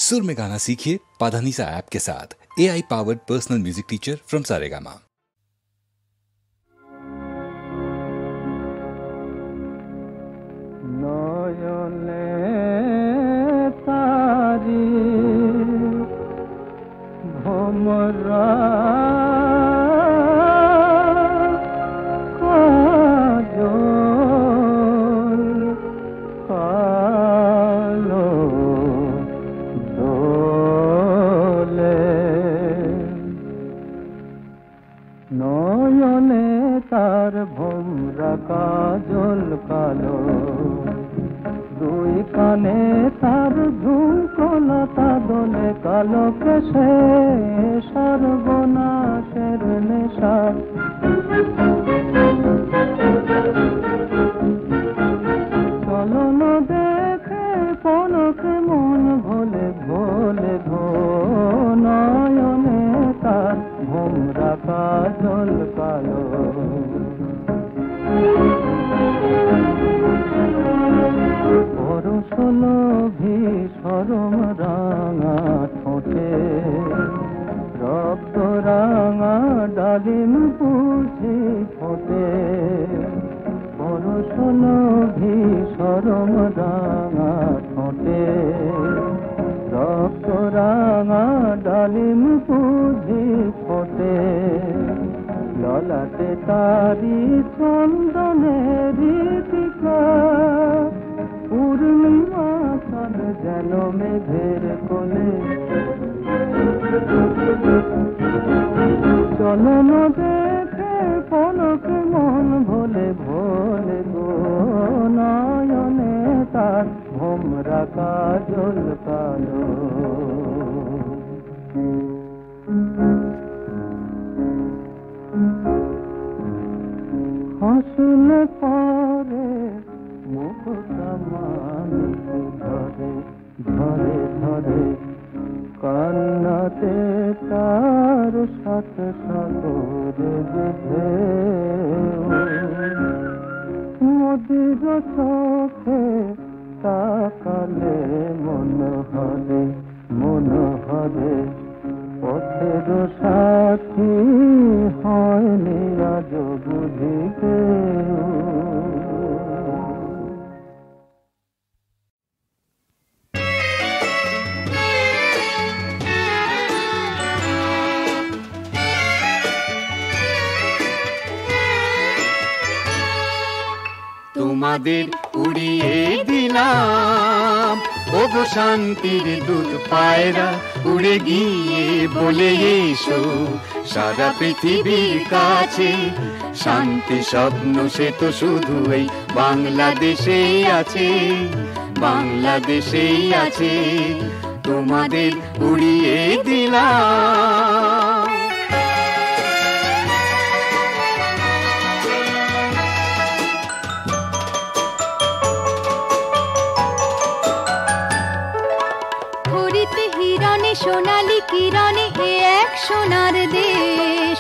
सुर में गाना सीखिए पाधानीसा ऐप के साथ। AI powered personal music teacher from Saregama. नयने तारी भमरा तार भोमरा काजल कालो दुई काने तार झुमकोलता दोले कालो केशे सर्वनाशेर नेशा चलन देखे पलके मन भोले भोले भो नयने तार भोमरा काजल कालो পরশলো ভি সরম রাঙা ঠোঁটে রক্ত রাঙা ডালিম বুঝি ফোটে পরশলো ভি সরম রাঙা ঠোঁটে রক্ত রাঙা ডালিম বুঝি ফোটে ললাটে তারি চন্দনের টিকা পূর্ণিমা চাঁদ যেন মেঘের কোলে চলন দেখে পলকে মন ভোলে ভোলে গো নয়নে তার ভোমরা কাজল কালো হাসলে পরে মুখটা মানুষ ধরে ধরে ধরে কান্নাতে তার সাথে সাগরে বেঁধে নদীর চোখে তাকালে মন হরে পথের সাথী হয়নি আজ বুঝিতে তোমাদের উড়িয়ে দিলাম ওগো শান্তির দুধ পায়রা উড়ে গিয়ে বলে এসো সারা পৃথিবীর কাছে শান্তি স্বপ্ন সে তো শুধু এই বাংলাদেশেই আছে বাংলাদেশেই আছে তোমাদের উড়িয়ে দিলাম সোনালি কিরণে এ এক সোনার দেশ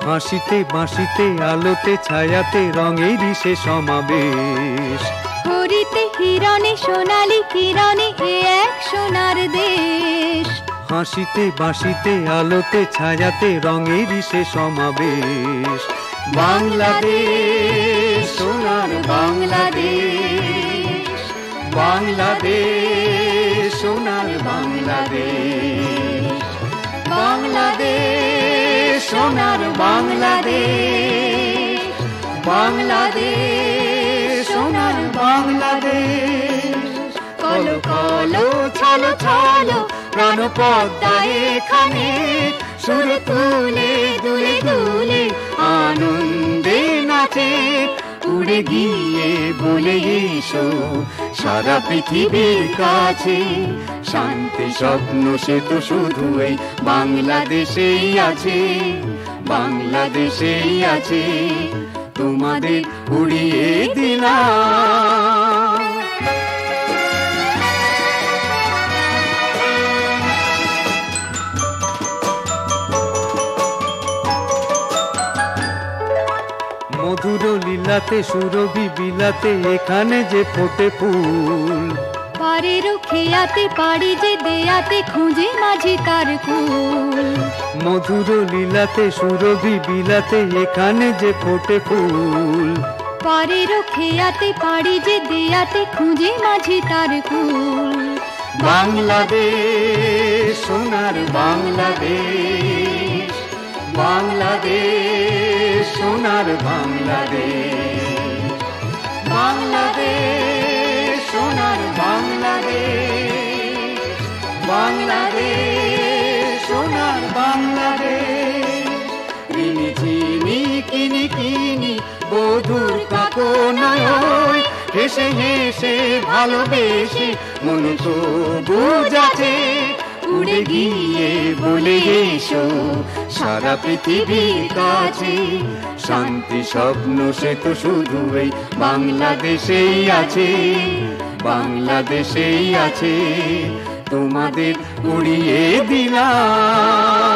হাসিতে বাঁশিতে আলোতে ছায়াতে রঙেরই সে সমাবেশ হরিতে হিরণে সোনালি কিরণে এ এক সোনার দেশ হাসিতে বাঁশিতে আলোতে ছায়াতে রঙেরই সে সমাবেশ বাংলাদেশ সোনার বাংলাদেশ বাংলাদেশ সোনার বাংলাদেশ বাংলাদেশ সোনার বাংলাদেশ বাংলাদেশ সোনার বাংলাদেশ কলো কলো ছলো ছলো প্রাণ পদ্মা এখানে সুর তুলে দুলে দুলে আনন্দে নাচে উড়ে গিয়ে বলে এসো সারা পৃথিবীর কাছে শান্তি স্বপ্ন সে তো শুধু এই বাংলাদেশেই আছে বাংলাদেশেই আছে তোমাদের উড়িয়ে দিলাম মধুর লীলাতে সুরভি বিলাতে এখানে যে ফোটে ফুল পারেরও খেয়াতে পারি যে দেয়াতে খুঁজে মাঝি তার কুল। মধুর লীলাতে সুরভি বিলাতে এখানে যে ফোটে ফুল। পারেরও খেয়াতে পারি যে দেয়াতে খুঁজে মাঝি তার কুল। বাংলাদেশ সোনার বাংলাদেশ, বাংলাদেশ সোনার বাংলাদেশ, বাংলাদেশ সোনার বাংলাদেশ, বাংলাদেশ সোনার বাংলাদেশ। ঋণী চিনি কিনি কিনি বধুর কাকনয়, হেসে হেসে ভালোবেসে মন তো বুঝাছে। উড়ে গিয়ে বলে এসো সারা পৃথিবীর কাছে, শান্তি স্বপ্ন সে তো শুধু এই বাংলাদেশেই আছে, বাংলাদেশেই আছে। তোমাদের উড়িয়ে দিলাম।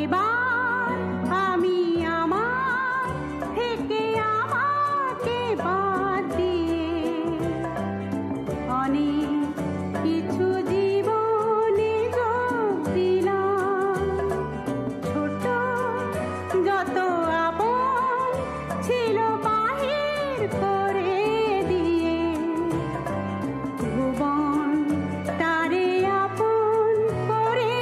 এবার আমি আমার থেকে আমাকে বাদ দিয়ে অনেক কিছু জীবনে যোগ দিলাম। ছোট যত আপন ছিল বাহির করে দিয়ে, ভুবন তারে আপন করে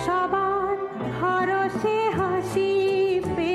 সবার হরসে হাসি পে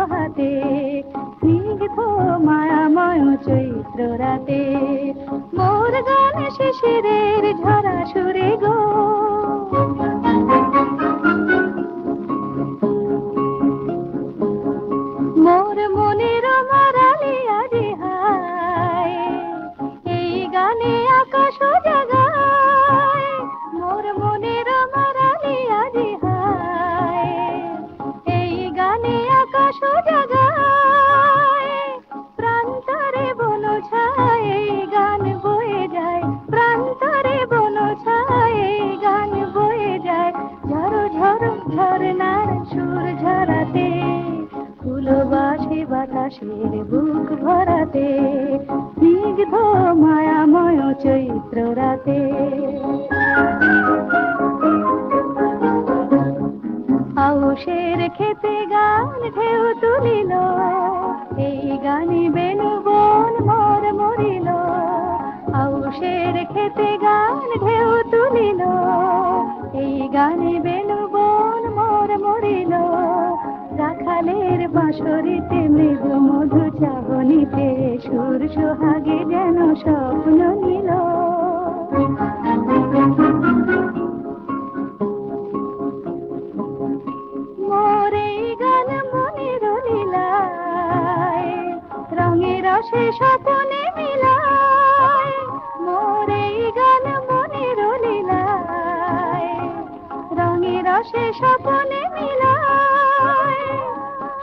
বহাতে স্নিগ্ধ মায়াময় চৈত্র রাতে মোর গান শিশিরের ঝরা সুরে গো মোর মনের মারালি আজি হায় এই গানে আকাশ জাগায় মোর মনের মারালি আজি হায় এই গানে আকাশ জাগায় প্রান্তরে বন ছায় এই গান বয়ে যায় প্রান্তরে বন ছায় এই গান বয়ে যায় ঝড়ো ঝড়ো ঝরনার সুর ঝরাতে ফুলবাসী বাতাসের বুক ভরাতে স্নিগ্ধ মায়াময় চৈত্র রাতে আউশের খেতে গান ঢেউ তুলিল এই গানে বেনু বন মর মরিল আউশের খেতে গান ঢেউ তুলিল এই গানে বেনু বন মর মরিল রাখালের বাঁশরিতে মৃদু মধু চাহনিতে সুর সোহাগে যেন স্বপ্ন নিল মোর এই গান মনের লীলায় রঙে রসে স্বপনে মিলায় মোর এই গান মনের লীলায় রঙে রসে স্বপনে মিলায়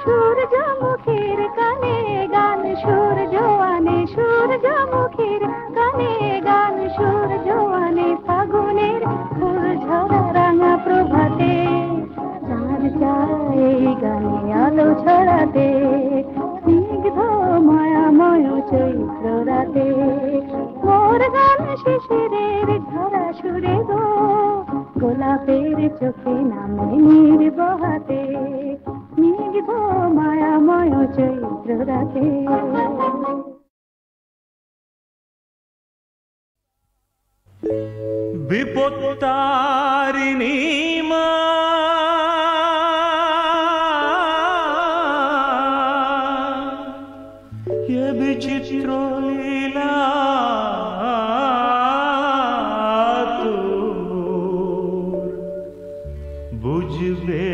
সূর্যমুখীর কানে গান সূর্য আনে সূর্যমুখীর কানে গান সূর্য আনে ফাগুনের ফুল ঝরা রাঙা প্রভাতে চাঁদ চায় এই গানে আলো ছড়াতে স্নিগ্ধ মায়াময় চৈত্র রাতে মোর গান শিশিরের ঝরা সুরে গো গোলাপের চোখে নামে নীর বহাতে স্নিগ্ধ মায়াময় চৈত্র রাতে বিপত্তারিণী মা এ বিচিত্র লীলা তোর বুঝবে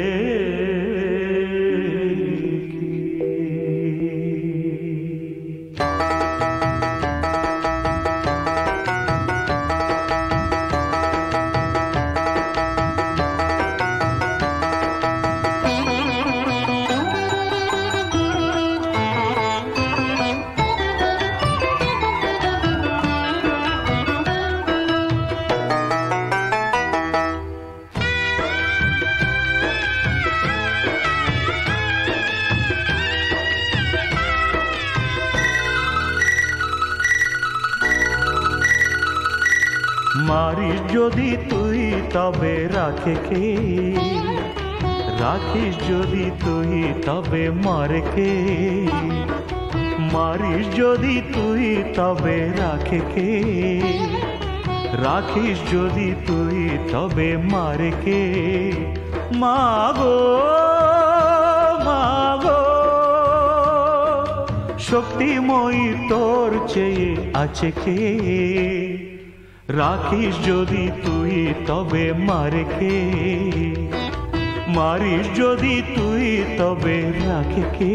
মারিস যদি তুই তবে রাখে কে রাখিস যদি তুই তবে মারে কে মারিস যদি তুই তবে রাখে কে রাখিস যদি তুই তবে মারে কে মাগো মাগো শক্তিময়ী তোর চেয়ে আছে কে রাখিস যদি তুই তবে মারে কে মারিস যদি তুই তবে রাখে কে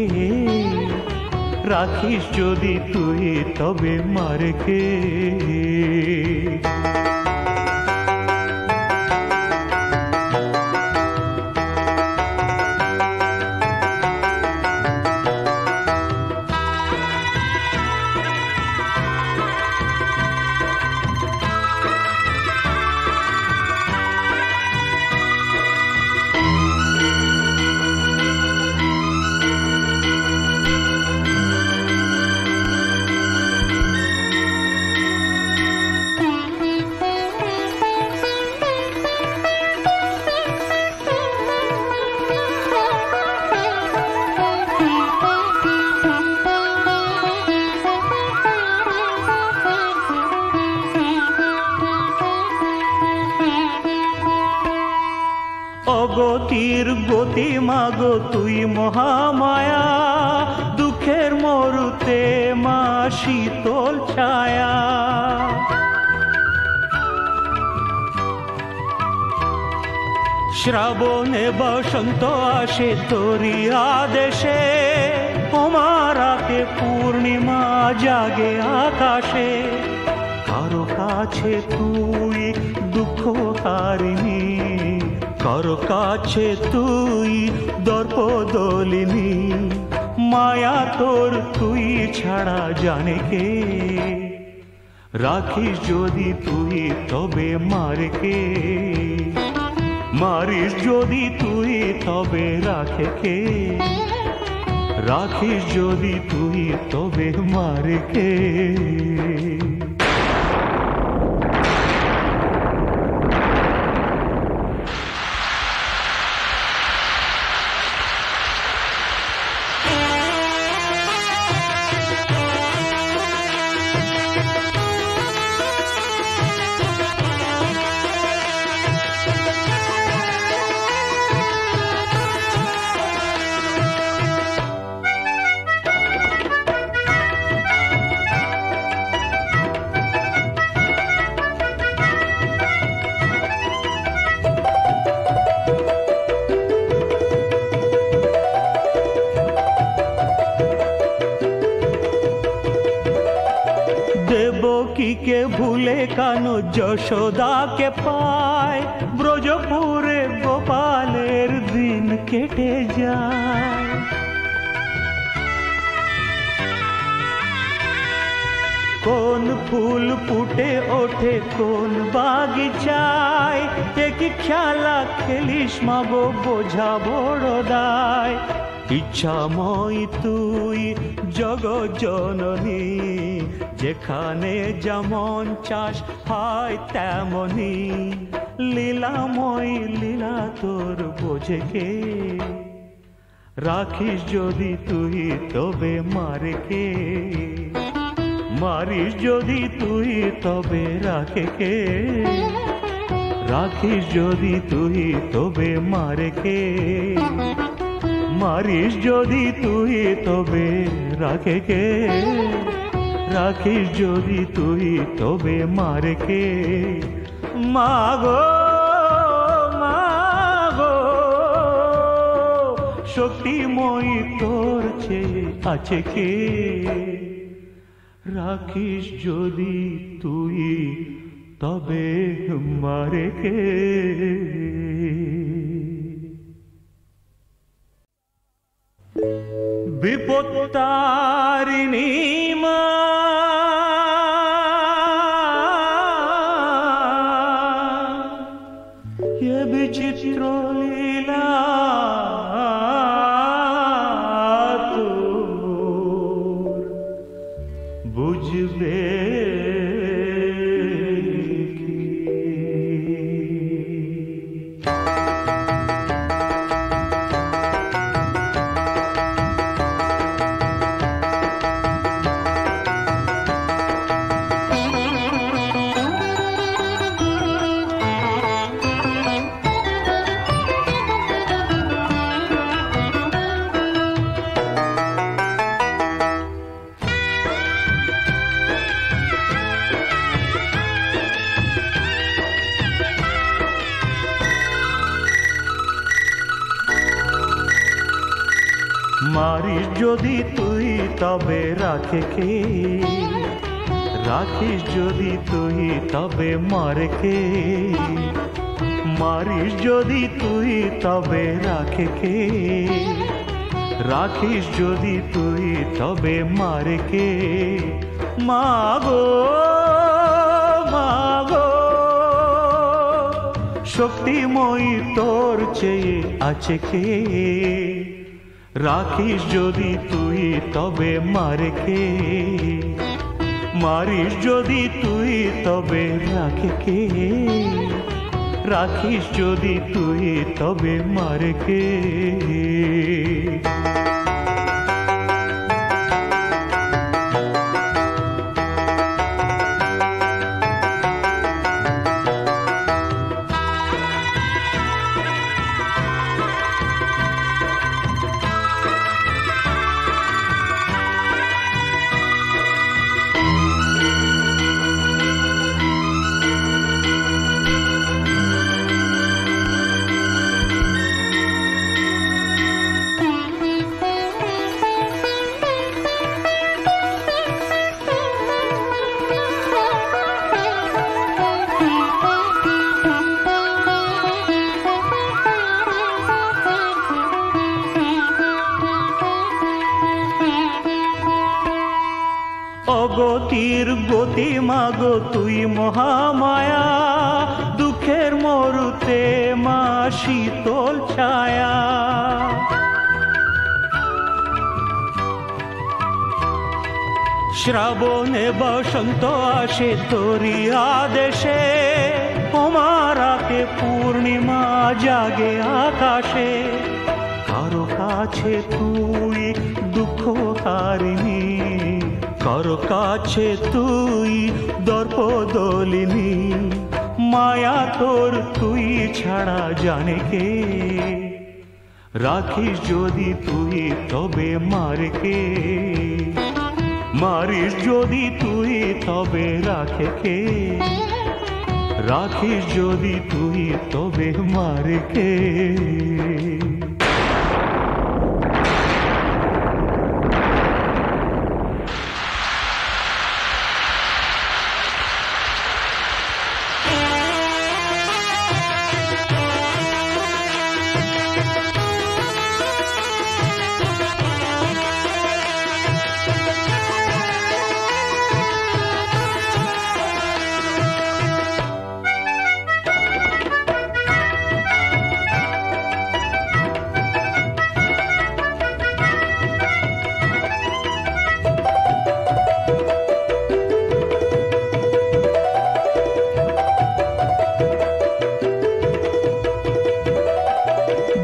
রাখিস যদি তুই তবে মারে কে সত্যি মাগো তুই মহামায়া, দুঃখের মরুতে মা শীতল ছায়া। শ্রাবণে বসন্ত আসে তোরি আদেশে, রাতে পূর্ণিমা জাগে আকাশে। কারো কাছে তুই দুঃখ হারিনি, কারো কাছে তুই দর্প দলিনি, মায়া তোর তুই ছাড়া জানে কে। রাখিস যদি তুই তবে মারে কে, মারিস যদি তুই তবে রাখে কে। রাখিস যদি তুই তবে মারে কে। দেবকীকে ভুলে কানো যশোদাকে পায়, ব্রজপুরে গোপালের দিন কেটে যায়। কোন ফুল ফুটে ওঠে কোন বাগিচায়, একই খেলা খেলিস মাগো বোঝা বড় দায়। ইচ্ছাময় তুই জগৎ জননী, যেখানে যেমন চাস হয় তেমনি। লীলাময় লীলা তোর বোঝে কে, রাখিস যদি তুই তবে মারে কে। মারিস যদি তুই তবে রাখে কে। রাখিস যদি তুই তবে মারে কে। মারিস যদি তুই তবে রাখে কে। রাখিস যদি তুই তবে মারে কে। মাগো মাগো শক্তিময়ী তোর চেয়ে আছে কে। রাখিস যদি তুই তবে মারে কে। বিপত্তারিণী মা এ বিচিত্র লীলা তোর বুঝবে মারিস যদি তুই তবে রাখে কে। রাখিস যদি তুই তবে মারে কে। মারিস যদি তুই তবে রাখে কে। রাখিস যদি তুই তবে মারে কে। মাগো মাগো শক্তিময়ী তোর চেয়ে আছে কে। রাখিস যদি তুই তবে মারে কে। মারিস যদি তুই তবে রাখে কে। রাখিস যদি তুই তবে মারে কে। জগতির গতি মাগো তুই মহামায়া, দুঃখের মরুতে মা শীতল ছায়া। শ্রাবণে বসন্ত আসে তোরি আদেশে, রাতে পূর্ণিমা জাগে আকাশে। কারো কাছে তুই দুঃখ হারিনি, কারো কাছে তুই দর্প দলিনি, মায়া তোর তুই ছাড়া জানে কে। রাখিস যদি তুই তবে মারে কে, মারিস যদি তুই তবে রাখে কে। রাখিস যদি তুই তবে মারে কে।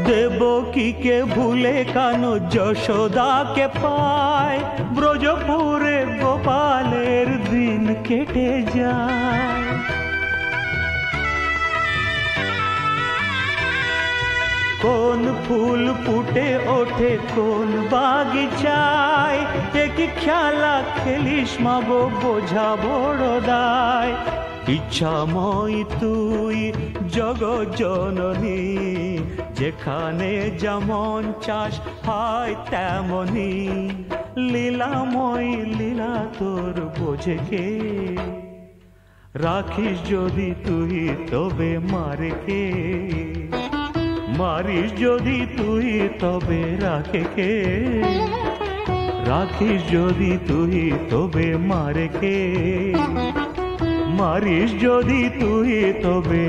দেবকীকে ভুলে কানো যশোদাকে পায়, ব্রজপুরে গোপালের দিন কেটে যায়। কোন ফুল ফুটে ওঠে কোন বাগিচায়, একই খেলা খেলিস মাগো বোঝা বড় দায়। ইচ্ছাময় তুই জগৎ জননী, যেখানে যেমন চাস হয় তেমনি। লীলাময় লীলা তোর বোঝে কে, রাখিস যদি তুই তবে মারে কে। মারিস যদি তুই তবে রাখে কে। রাখিস যদি তুই তবে মারে কে। মারিস যদি তুই তবে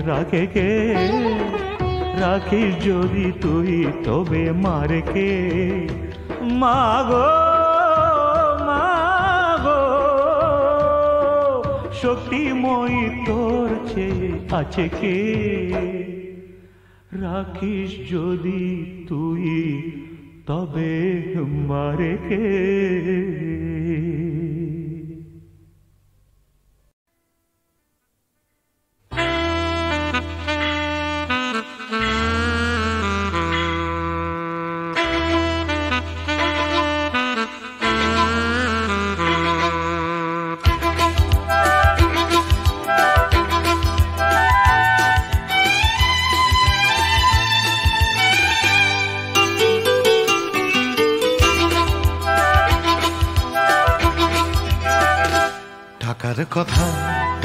রাখে কে। রাখিস যদি তুই তবে মারে কে। মাগো মাগো শক্তিময়ী তোর চেয়ে আছে কে। রাখিস যদি তুই তবে মারে কে।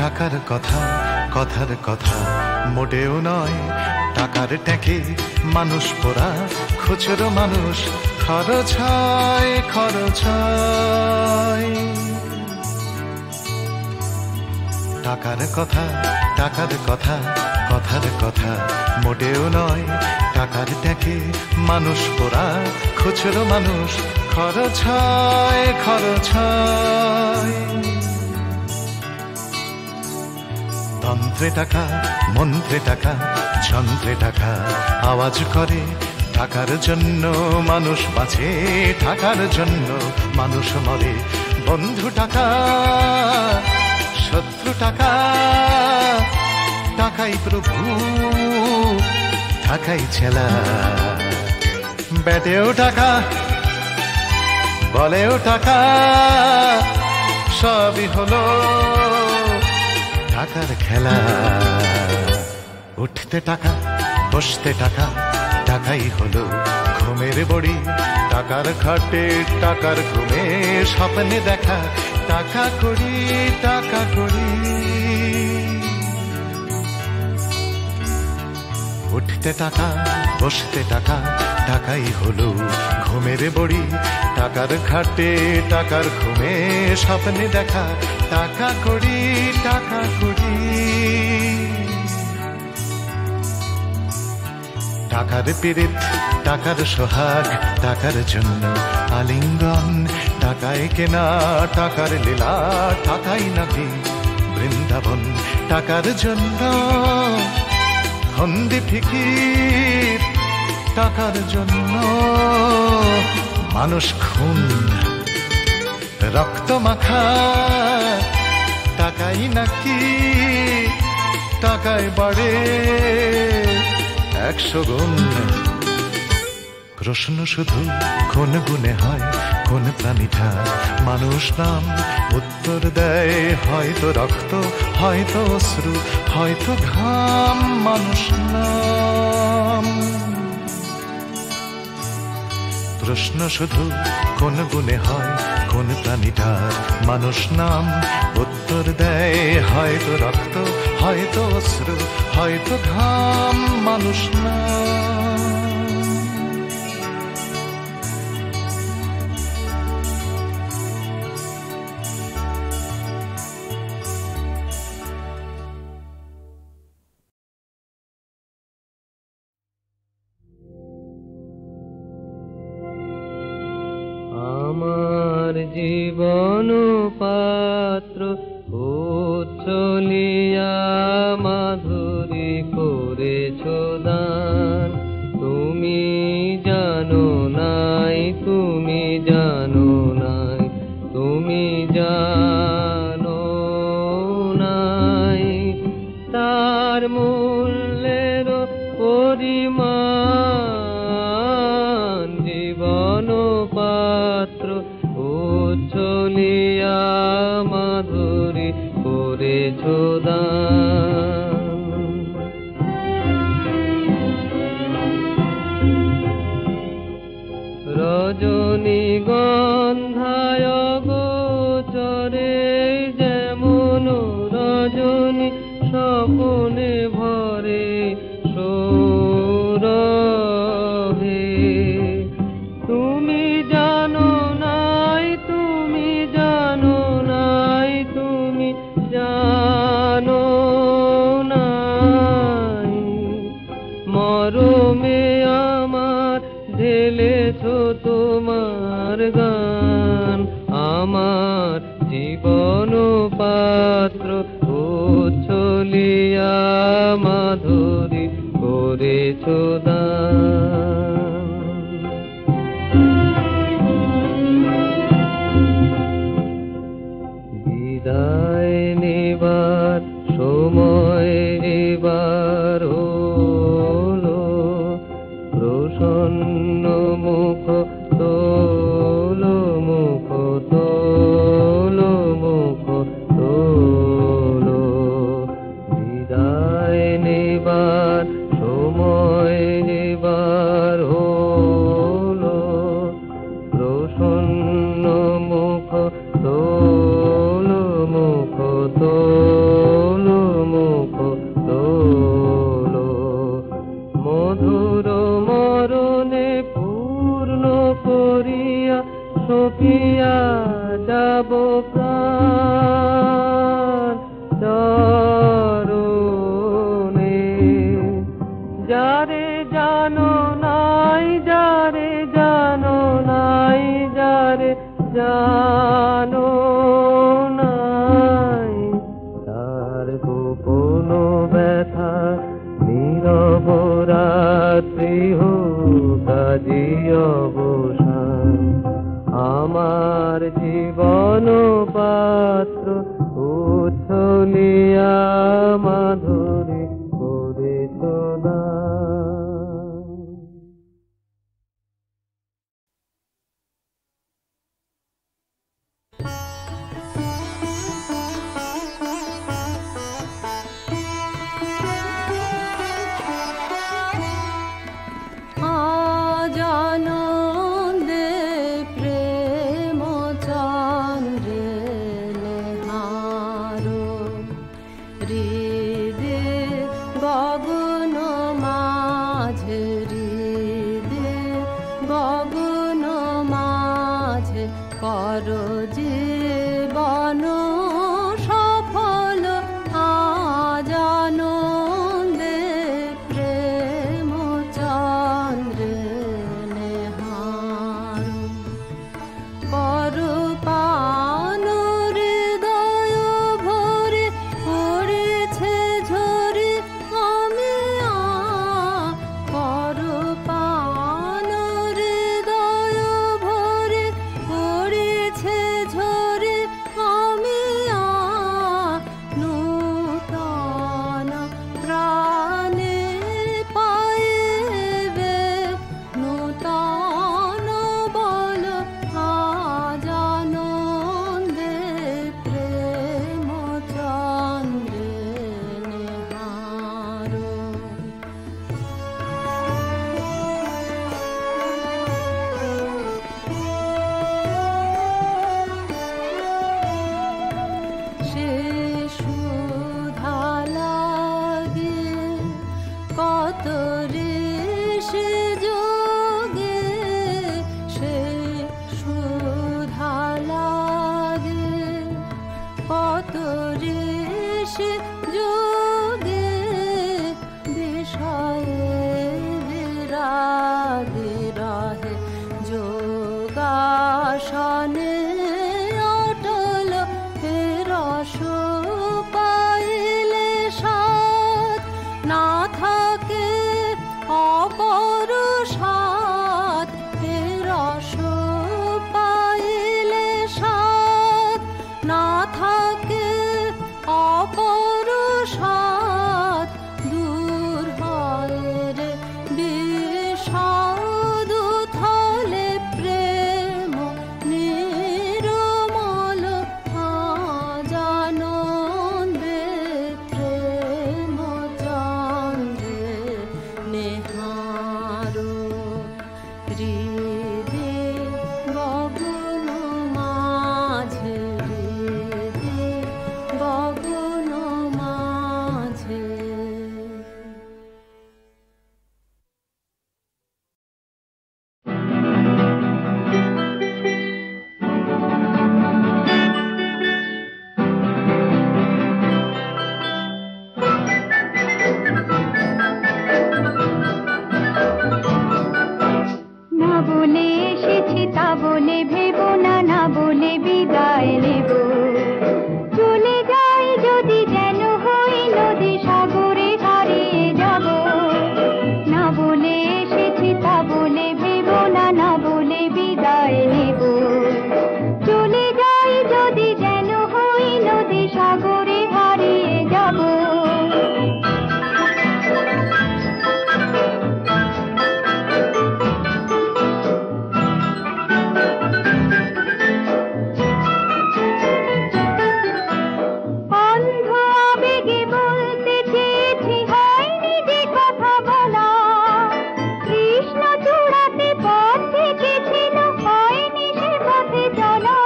টাকার কথা কথার কথা মোটেও নয়। টাকার ট্যাঁকে মানুষ পোড়া, খুচরো মানুষ খরচ হয় খরচ হয়। টাকার কথা কথার কথা মোটেও নয়। টাকার ট্যাঁকে মানুষ পোড়া, খুচরো মানুষ খরচ হয় খরচ হয়। তন্ত্রে টাকা মন্ত্রে টাকা যন্ত্রে টাকা আওয়াজ করে। টাকার জন্য মানুষ বাঁচে, টাকার জন্য মানুষ মরে। বন্ধু টাকা শত্রু টাকা, টাকাই প্রভু টাকাই ছেলা। বেটেও টাকা বলেও টাকা, সবই হলো টাকার খেলা। উঠতে টাকা বসতে টাকা, টাকাই হলো ঘুমের বড়ি। টাকার খাটে টাকার ঘুমে স্বপ্নে দেখা, টাকা করি টাকা করি। উঠতে টাকা বসতে টাকা, টাকাই হলো ঘুমের বড়ি। টাকার খাটে টাকার ঘুমে স্বপ্নে দেখা, টাকা করি টাকা করি। টাকার পীড়িত টাকার সোহাগ, টাকার জন্য আলিঙ্গন। টাকায় কেনা টাকার লীলা, টাকাই নাকি বৃন্দাবন। টাকার জন্য ফন্দি ফিকির, টাকার জন্য মানুষ খুন রক্ত মাখা। টাকাই নাকি টাকায় বাড়ে 100 গুণ। প্রশ্ন শুধু কোন গুণে হয়, কোন প্রাণীটা মানুষ নাম? উত্তর দেয় হয়তো রক্ত, হয়তো অশ্রু, হয়তো ঘাম। মানুষ নাম। প্রশ্ন শুধু কোন গুণে হয়, কোন প্রাণীটার মানুষ নাম? উত্তর দেয় হয়তো রক্ত, হয়তো অশ্রু, হয়তো ঘাম। মানুষ নাম। আমার জীবন পাত্র উচ্ছলিয়া মাধুরী করেছ দান। তুমি জানো নাই, তুমি জানো নাই, তুমি জানো নাই তার মূল্যের পরিমাণ। জীবন পাত্র উচ্ছলিয়া মাধুরী করেছ দান। রজনী গন্ধায় গোচরে যেমন রজনী স্বপনে ভরে সৌরভে। তুমি জানো নাই, তুমি জানো নাই, তুমি জানো নাই মরমে আমার ঢেলেছ তোমার গান। আমার জীবন পাত্র উচ্ছলিয়া মাধুরী করেছ দান। বিদায় নেবার সময় এবার হলো, প্রসন্ন মুখ তোলো, মুখ তোলো, মুখ তোলো। বিদায় নেবার সময় এবার হলো, প্রসন্ন মুখ তোলো, মুখ তোলো, মুখ তোলো। মধুর মরণে পূর্ণ করিয়া সপিয়া যাব প্রাণ চরণে। যারে জানো নাই, যারে জানো নাই, যারে জানো নাই তার গোপন ব্যথা নীরব রাত্রি হোক আজি অবসান। আমার জীবন পাত্র উচ্ছলিয়া মাধুরী করেছ দান। আজ আনন্দে প্রেম চন্দ্রে নেহারো, করো জীবন সফল আজ আনন্দে প্রেম চন্দ্রে নেহার করো পান হৃদয় ভরে পড়েছে ঝরে আমি করো পান হৃদয় ভরে পড়েছে ঝরে আমি নূতন প্রাণে পাইবে নূতন বল আজ আনন্দে প্রেম চন্দ্রে নেহার সে সুধা লাগে কত রে সে যোগে সে সুধা লাগে কত রে সে যোগে বিষয়ে বিরাগে রহে যোগাসনে অটল হে রস পাইলে সাত না থাকে অপর সাত হে রস পাইলে সাত না থাকে অপর সাত দূর হয় রে বিষাদ থলে প্রেম নির্মল আজ আনন্দে প্রেম চন্দ্রে নেহার হৃদে গগন মাঝে হৃদে গগন মাঝে না বলে এসেছি তা বলে ভেবো না না বলে বিদায় নেব চলে যাই যদি যেন হই নদী সাগরে হারিয়ে যাব না বলে এসেছি তা বলে ভেবো না না বলে বিদায় নেব চলে যাই যদি যেন হই নদী সাগরে হারিয়ে যাব অন্ধ আবেগে বলতে চেয়েছি হয়নি যে কথা বলা কৃষ্ণ চূড়াতে পথ থেকেছিল হয়নি সে পথে চলা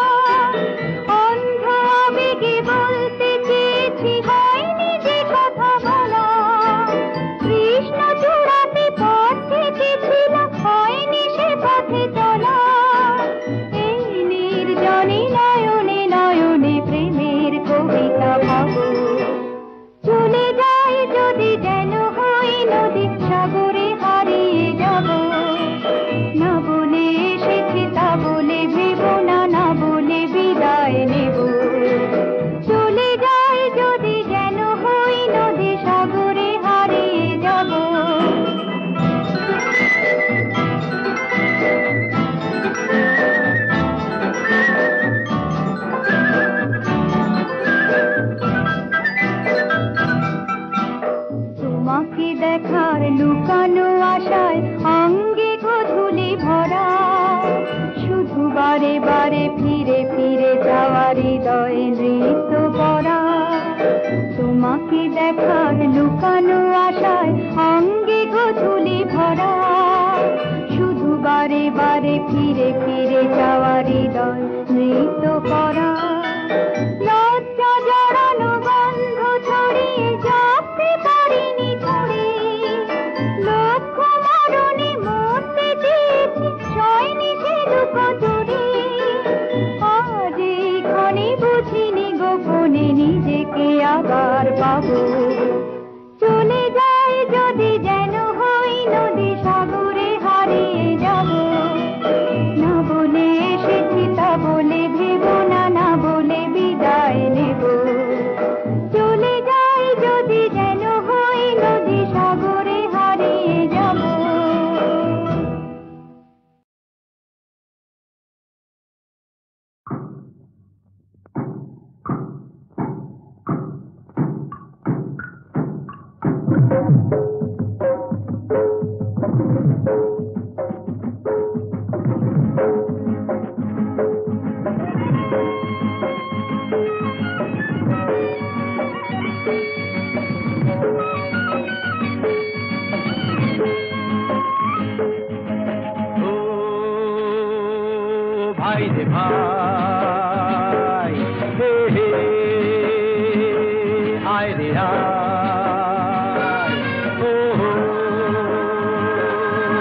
অন্ধ আবেগে বলতে চেয়েছি হয়নি যে কথা বলা কৃষ্ণ চূড়াতে পথ থেকেছিল হয়নি সে পথে চলা এই নির্জনে নয়নে নয়নে প্রেমের কবিতা ভাবো চলে যাই যদি যেন হই নদী সাগরে হারিয়ে যাব না বলে এসেছি তা বলে ভেবো না না বলে বিদায় নেব চলে যাই যদি যেন হই নদী সাগরে হারিয়ে যাব তোমাকে দেখার লুকানো আশায় অঙ্গে গোধূলি ভরা শুধু বারে বারে ফিরে ফিরে যাওয়ার হৃদয়ে নৃত্য করা তোমাকে দেখার লুকানো আশায় অঙ্গে গোধূলি ভরা শুধু বারে বারে ফিরে ফিরে যাওয়ার হৃদয় নৃত্য করা লজ্জা জড়ানো বন্ধ ছড়িয়ে যাতে পারিনি ছড়ি লক্ষ্য মরণে মরতে চেয়েছি ছয়নি সে দুঃখ চুরি থেকে আবার পাবো। চলে যায় যদি যেন হই নদী সাগরে হারিয়ে যাব। না বলে এসেছি তা বলে ভেবো না, না বলে বিদায় নেব। চলে যায় যদি যেন হই নদী সাগরে হারিয়ে যাব। ভাই রে ভাই, হে হে আয় রে আয়, ও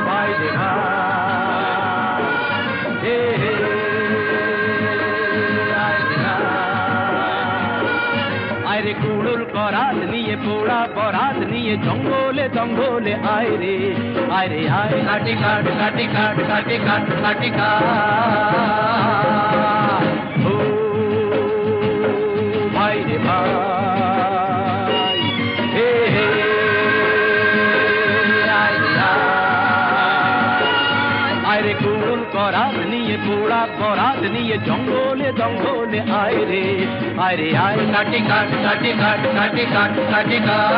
ভাই রে ভাই, হে হে আয় রে আয় রে কুড়ুল করাত নিয়ে পোড়া বরাত নিয়ে জঙ্গলে জঙ্গলে আয় রে আয়, কাটি কাট কাটি কাট কাটি কাট কাটি কাট, ও ভাই রে ভাই, হে হে আয় রে আয় রে কুড়ুল করাত নিয়ে পোড়া বরাত নিয়ে জঙ্গলে জঙ্গলে আয় রে আয়, কাটি কাট কাটি কাট কাটি কাট কাটি কাট।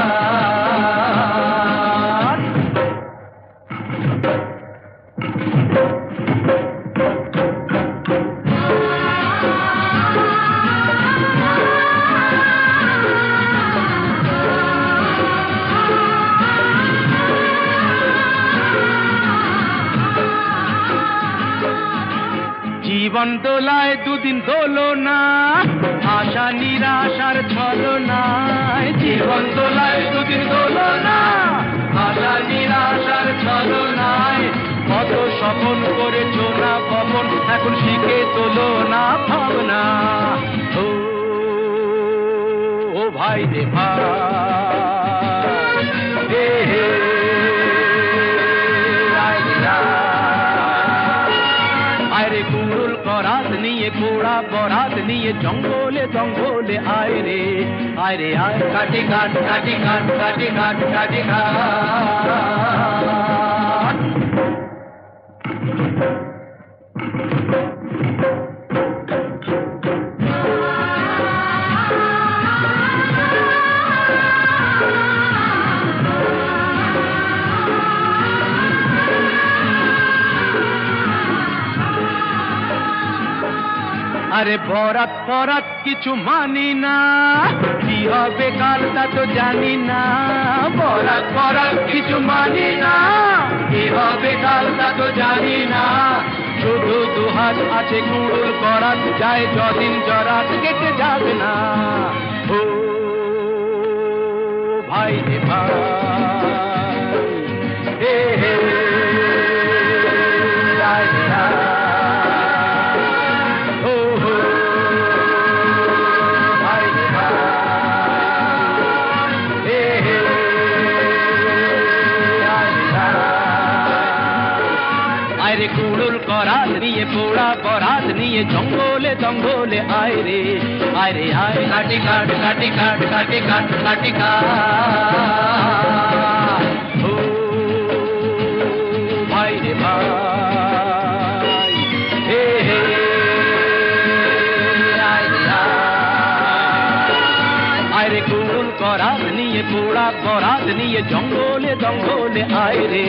জীবন দোলায় দুদিন দোলো না, আশা নিরাশার ছলনায়। জীবন দোলায় দুদিন দোলো না, আশা নিরাশার ছলনায়। কত স্বপন করেছো না পবন, এখন শিখে তোলো না ভাবনা। ও ভাই রে ভাই, হে হে আরে কুড়ুল করাত নিয়ে পোড়া বরাত নিয়ে জঙ্গলে জঙ্গলে আয় রে আয়, কাটি কাট কাটি কাট কাটি কাট কাটি কাট। আরে বরাত ফরাত কিছু মানি না, কি হবে কাল তা তো জানি না। বরাত ফরাত কিছু মানি না, কি হবে কাল তা তো জানি না। শুধু দুহাত আছে কুড়ুল করাত, যায় যদিন জরাত কেটে যাবে না। ও ভাই রে ভাই, হে হে আয় রে আয়, কুড়ুল করাত নিয়ে পোড়া বরাত নিয়ে জঙ্গলে জঙ্গলে আয় রে আয়, কাটি কাট কাটি কাট কাটি কাট কাটি কাট। ও ভাই রে ভাই, হে হে আয় রে কুড়ুল করাত নিয়ে পোড়া বরাত নিয়ে জঙ্গলে জঙ্গলে আয় রে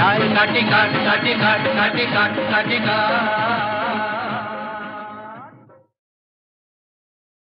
আয়, কাটি কাট কাটি কাট কাটি কাট কাটি কাট।